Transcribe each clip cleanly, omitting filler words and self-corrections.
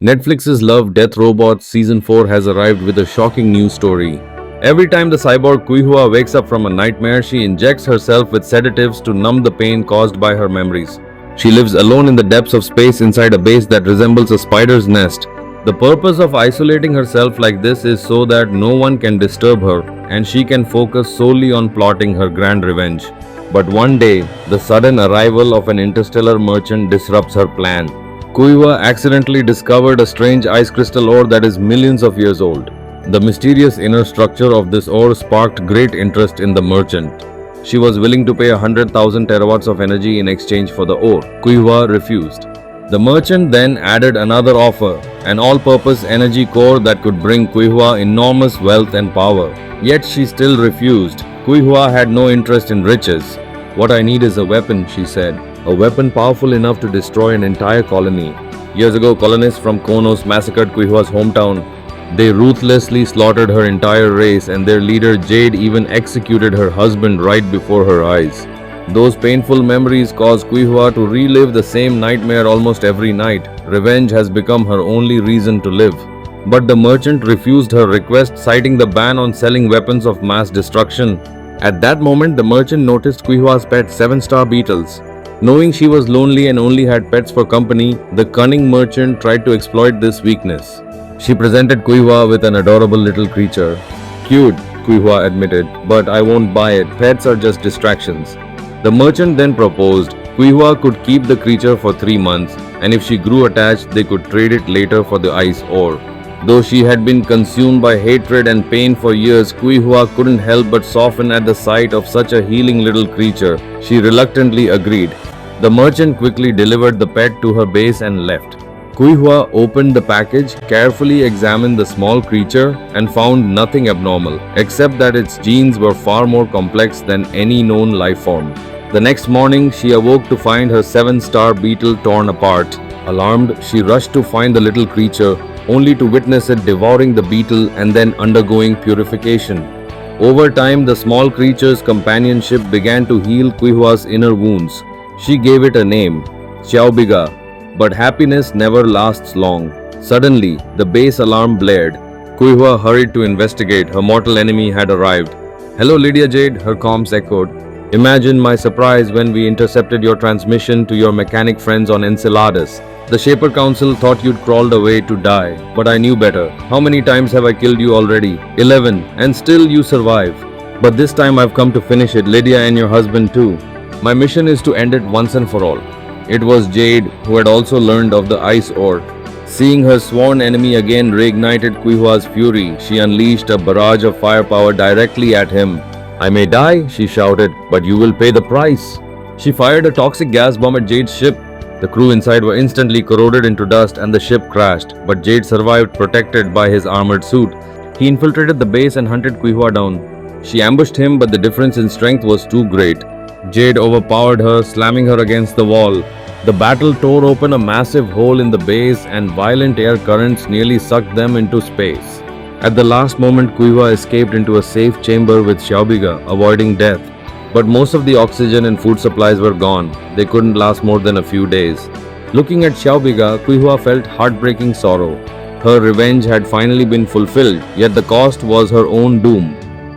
Netflix's Love, Death Robots Season 4 has arrived with a shocking news story. Every time the cyborg Kuihua wakes up from a nightmare, she injects herself with sedatives to numb the pain caused by her memories. She lives alone in the depths of space inside a base that resembles a spider's nest. The purpose of isolating herself like this is so that no one can disturb her and she can focus solely on plotting her grand revenge. But one day, the sudden arrival of an interstellar merchant disrupts her plan. Kuiva accidentally discovered a strange ice crystal ore that is millions of years old. The mysterious inner structure of this ore sparked great interest in the merchant. She was willing to pay 100,000 terawatts of energy in exchange for the ore. Kuiva refused. The merchant then added another offer, an all-purpose energy core that could bring Kuiva enormous wealth and power. Yet she still refused. Kuiva had no interest in riches. "What I need is a weapon," she said. "A weapon powerful enough to destroy an entire colony." Years ago, colonists from Konos massacred Kuihua's hometown. They ruthlessly slaughtered her entire race, and their leader Jade even executed her husband right before her eyes. Those painful memories caused Kuihua to relive the same nightmare almost every night. Revenge has become her only reason to live. But the merchant refused her request, citing the ban on selling weapons of mass destruction. At that moment, the merchant noticed Kuihua's pet 7-star beetles. Knowing she was lonely and only had pets for company, the cunning merchant tried to exploit this weakness. She presented Kuihua with an adorable little creature. "Cute," Kuihua admitted, "but I won't buy it. Pets are just distractions." The merchant then proposed Kuihua could keep the creature for 3 months, and if she grew attached, they could trade it later for the ice ore. Though she had been consumed by hatred and pain for years, Kuihua couldn't help but soften at the sight of such a healing little creature. She reluctantly agreed. The merchant quickly delivered the pet to her base and left. Kuihua opened the package, carefully examined the small creature, and found nothing abnormal, except that its genes were far more complex than any known life form. The next morning, she awoke to find her 7-star beetle torn apart. Alarmed, she rushed to find the little creature, only to witness it devouring the beetle and then undergoing purification. Over time, the small creature's companionship began to heal Kuihua's inner wounds. She gave it a name, Xiaobiga, but happiness never lasts long. Suddenly, the base alarm blared. Kuihua hurried to investigate. Her mortal enemy had arrived. "Hello, Lydia Jade," her comms echoed. "Imagine my surprise when we intercepted your transmission to your mechanic friends on Enceladus. The Shaper Council thought you'd crawled away to die, but I knew better. How many times have I killed you already? 11, and still you survive. But this time I've come to finish it, Lydia and your husband too. My mission is to end it once and for all." It was Jade who had also learned of the ice ore. Seeing her sworn enemy again reignited Kuihua's fury. She unleashed a barrage of firepower directly at him. "I may die," she shouted, "but you will pay the price." She fired a toxic gas bomb at Jade's ship. The crew inside were instantly corroded into dust and the ship crashed, but Jade survived, protected by his armored suit. He infiltrated the base and hunted Kuihua down. She ambushed him, but the difference in strength was too great. Jade overpowered her, slamming her against the wall. The battle tore open a massive hole in the base, and violent air currents nearly sucked them into space. At the last moment, Kuihua escaped into a safe chamber with Xiaobiga, avoiding death. But most of the oxygen and food supplies were gone. They couldn't last more than a few days. Looking at Xiaobiga, Kuihua felt heartbreaking sorrow. Her revenge had finally been fulfilled, yet the cost was her own doom.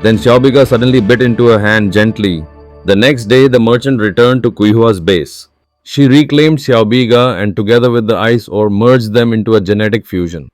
Then Xiaobiga suddenly bit into her hand gently. The next day, the merchant returned to Kuihua's base. She reclaimed Xiaobiga and together with the ice ore merged them into a genetic fusion.